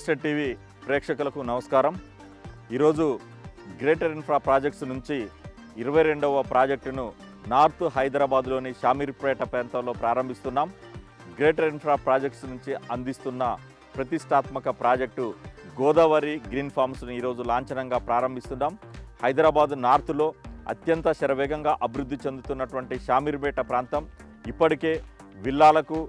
Estate TV ప్రేక్షకులకు నమస్కారం. ఈరోజు గ్రేటర్ ఇన్ఫ్రా ప్రాజెక్ట్స్ నుంచి 22వ ప్రాజెక్టును నార్త్ హైదరాబాద్లోని షామీర్పేట ప్రాంతంలో ప్రారంభిస్తున్నాం. గ్రేటర్ ఇన్ఫ్రా ప్రాజెక్ట్స్ నుంచి అందిస్తున్న ప్రతిష్టాత్మక ప్రాజెక్టు గోదావరి గ్రీన్ ఫార్మ్స్ను ఈరోజు లాంఛనంగా ప్రారంభిస్తున్నాం. హైదరాబాద్ నార్త్లో అత్యంత శరవేగంగా అభివృద్ధి చెందుతున్నటువంటి షామీర్పేట ప్రాంతం ఇప్పటికే విల్లాలకు,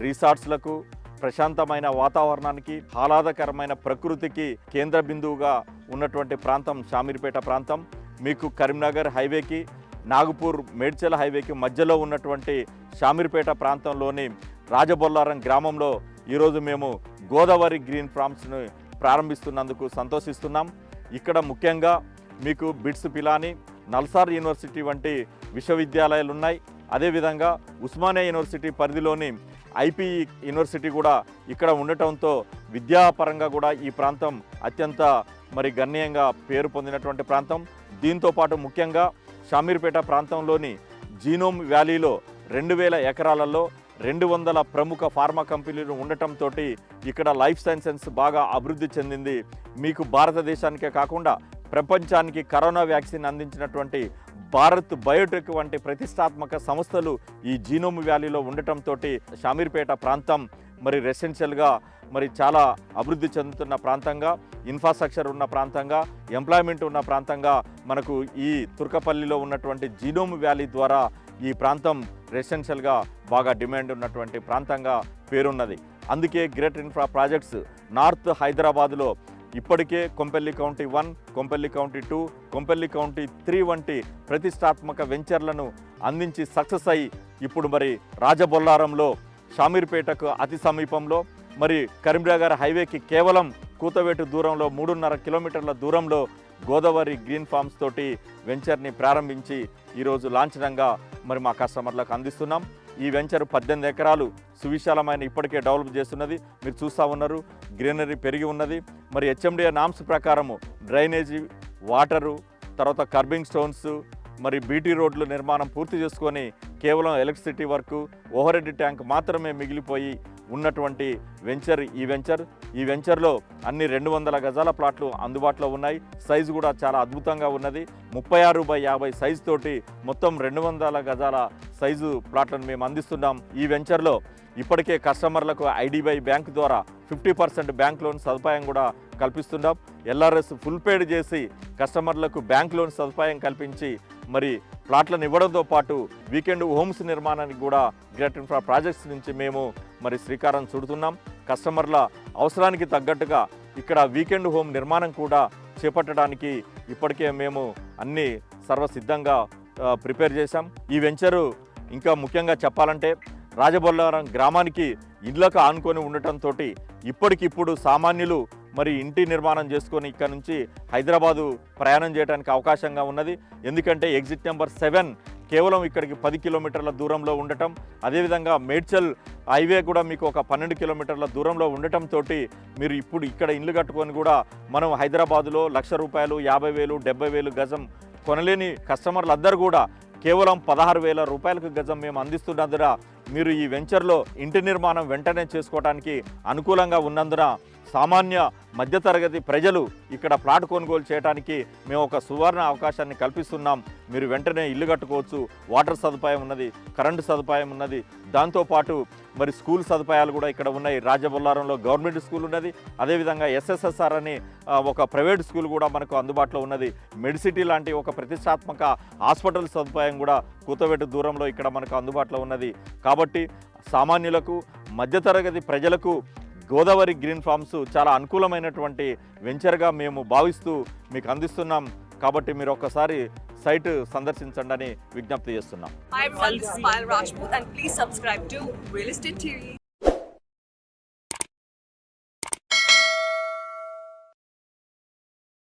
రిసార్ట్స్లకు, ప్రశాంతమైన వాతావరణానికి, ఆహ్లాదకరమైన ప్రకృతికి కేంద్ర బిందువుగా ఉన్నటువంటి ప్రాంతం షామీర్పేట ప్రాంతం. మీకు కరీంనగర్ హైవేకి, నాగపూర్ మేడ్చల్ హైవేకి మధ్యలో ఉన్నటువంటి షామీర్పేట ప్రాంతంలోని రాజబొల్లారం గ్రామంలో ఈరోజు మేము గోదావరి గ్రీన్ ఫార్మ్స్ను ప్రారంభిస్తున్నందుకు సంతోషిస్తున్నాం. ఇక్కడ ముఖ్యంగా మీకు బిట్స్ పిలాని, నల్సార్ యూనివర్సిటీ వంటి విశ్వవిద్యాలయాలు ఉన్నాయి. అదేవిధంగా ఉస్మానియా యూనివర్సిటీ పరిధిలోని ఐపీఈ యూనివర్సిటీ కూడా ఇక్కడ ఉండటంతో విద్యాపరంగా కూడా ఈ ప్రాంతం అత్యంత గణనీయంగా పేరు పొందినటువంటి ప్రాంతం. దీంతోపాటు ముఖ్యంగా షామీర్పేట ప్రాంతంలోని జీనోమ్ వ్యాలీలో 2000 ఎకరాలలో 200 ప్రముఖ ఫార్మా కంపెనీలు ఉండటంతో ఇక్కడ లైఫ్ సైన్సెస్ బాగా అభివృద్ధి చెందింది. మీకు భారతదేశానికే కాకుండా ప్రపంచానికి కరోనా వ్యాక్సిన్ అందించినటువంటి భారత్ బయోటెక్ వంటి ప్రతిష్టాత్మక సంస్థలు ఈ జీనోమ్ వ్యాలీలో ఉండటంతో షామీర్పేట ప్రాంతం రెసిడెన్షియల్గా చాలా అభివృద్ధి చెందుతున్న ప్రాంతంగా, ఇన్ఫ్రాస్ట్రక్చర్ ఉన్న ప్రాంతంగా, ఎంప్లాయ్మెంట్ ఉన్న ప్రాంతంగా మనకు ఈ తుర్కపల్లిలో ఉన్నటువంటి జీనోమ్ వ్యాలీ ద్వారా ఈ ప్రాంతం రెసిడెన్షియల్గా బాగా డిమాండ్ ఉన్నటువంటి ప్రాంతంగా పేరున్నది. అందుకే గ్రేటర్ ఇన్ఫ్రా ప్రాజెక్ట్స్ నార్త్ హైదరాబాద్లో ఇప్పటికే Kompally county 1, Kompally county 2, Kompally county 3 వంటి ప్రతిష్టాత్మక వెంచర్లను అందించి సక్సెస్ అయ్యి ఇప్పుడు రాజబొల్లారంలో షామీర్పేటకు అతి సమీపంలో కరీంనగర్ హైవేకి కేవలం కూతవేటు దూరంలో 3.5 కిలోమీటర్ల దూరంలో గోదావరి గ్రీన్ ఫార్మ్స్ తోటి వెంచర్ని ప్రారంభించి ఈరోజు లాంఛనంగా మా కస్టమర్లకు అందిస్తున్నాం. ఈ వెంచర్ 18 ఎకరాలు సువిశాలమైన ఇప్పటికే డెవలప్ చేస్తున్నది. మీరు చూస్తూ ఉన్నారు, గ్రీనరీ పెరిగి ఉన్నది. హెచ్ఎండిఏ నామ్స్ ప్రకారము డ్రైనేజీ, వాటరు, తర్వాత కర్బింగ్ స్టోన్స్, బీటీ రోడ్లు నిర్మాణం పూర్తి చేసుకొని కేవలం electricity work, over head tank మాత్రమే మిగిలిపోయి ఉన్నటువంటి వెంచర్ ఈ వెంచర్లో అన్ని 200 గజాల ప్లాట్లు అందుబాటులో ఉన్నాయి. సైజు కూడా చాలా అద్భుతంగా ఉన్నది. 36x50 సైజు తోటి మొత్తం 200 గజాల సైజు ప్లాట్లను మేము అందిస్తున్నాం. ఈ వెంచర్లో ఇప్పటికే కస్టమర్లకు ఐడిబిఐ బ్యాంక్ ద్వారా 50% బ్యాంక్ లోన్ సదుపాయం కూడా కల్పిస్తున్నాం. ఎల్ఆర్ఎస్ ఫుల్ పేడ్ చేసి కస్టమర్లకు బ్యాంక్ లోన్ సదుపాయం కల్పించి ప్లాట్లను ఇవ్వడంతో పాటు వీకెండ్ హోమ్స్ నిర్మాణానికి కూడా గ్రేటర్ ఇన్ఫ్రా ప్రాజెక్ట్స్ నుంచి మేము శ్రీకారం చుడుతున్నాం. కస్టమర్ల అవసరానికి తగ్గట్టుగా ఇక్కడ వీకెండ్ హోమ్ నిర్మాణం కూడా చేపట్టడానికి ఇప్పటికే మేము అన్ని సర్వసిద్ధంగా ప్రిపేర్ చేశాం. ఈ వెంచరు ఇంకా ముఖ్యంగా చెప్పాలంటే రాజబొల్లారం గ్రామానికి ఇళ్లకు ఆనుకొని ఉండటంతో ఇప్పటికిప్పుడు సామాన్యులు ఇంటి నిర్మాణం చేసుకొని ఇక్కడ నుంచి హైదరాబాదు ప్రయాణం చేయడానికి అవకాశంగా ఉన్నది. ఎందుకంటే ఎగ్జిట్ నెంబర్ 7 కేవలం ఇక్కడికి 10 కిలోమీటర్ల దూరంలో ఉండటం, అదేవిధంగా మేడ్చల్ హైవే కూడా మీకు ఒక 12 కిలోమీటర్ల దూరంలో ఉండటంతో మీరు ఇప్పుడు ఇక్కడ ఇల్లు కట్టుకొని కూడా మనం హైదరాబాదులో ₹1,00,000, 50,000, 70,000 గజం కొనలేని కస్టమర్లు అందరూ కూడా కేవలం ₹16,000 గజం మేము అందిస్తున్నందున మీరు ఈ వెంచర్లో ఇంటి నిర్మాణం వెంటనే చేసుకోవడానికి అనుకూలంగా ఉన్నందున సామాన్య మధ్యతరగతి ప్రజలు ఇక్కడ ప్లాట్ కొనుగోలు చేయడానికి మేము ఒక సువర్ణ అవకాశాన్ని కల్పిస్తున్నాం. మీరు వెంటనే ఇల్లు కట్టుకోవచ్చు. వాటర్ సదుపాయం ఉన్నది, కరెంటు సదుపాయం ఉన్నది. దాంతోపాటు స్కూల్ సదుపాయాలు కూడా ఇక్కడ ఉన్నాయి. రాజబొల్లారంలో గవర్నమెంట్ స్కూల్ ఉన్నది. అదేవిధంగా ఎస్ఎస్ఎస్ఆర్ అని ఒక ప్రైవేట్ స్కూల్ కూడా మనకు అందుబాటులో ఉన్నది. మెడిసిటీ లాంటి ఒక ప్రతిష్టాత్మక హాస్పిటల్ సదుపాయం కూడా కూతవేటు దూరంలో ఇక్కడ మనకు అందుబాటులో ఉన్నది. కాబట్టి సామాన్యులకు, మధ్యతరగతి ప్రజలకు గోదావరి గ్రీన్ ఫార్మ్స్ చాలా అనుకూలమైనటువంటి వెంచర్గా మేము భావిస్తూ మీకు అందిస్తున్నాం. కాబట్టి మీరు ఒక్కసారి సైట్ సందర్శించండి అని విజ్ఞప్తి చేస్తున్నాం. I'm Ismail Rajput and please subscribe to Real Estate TV.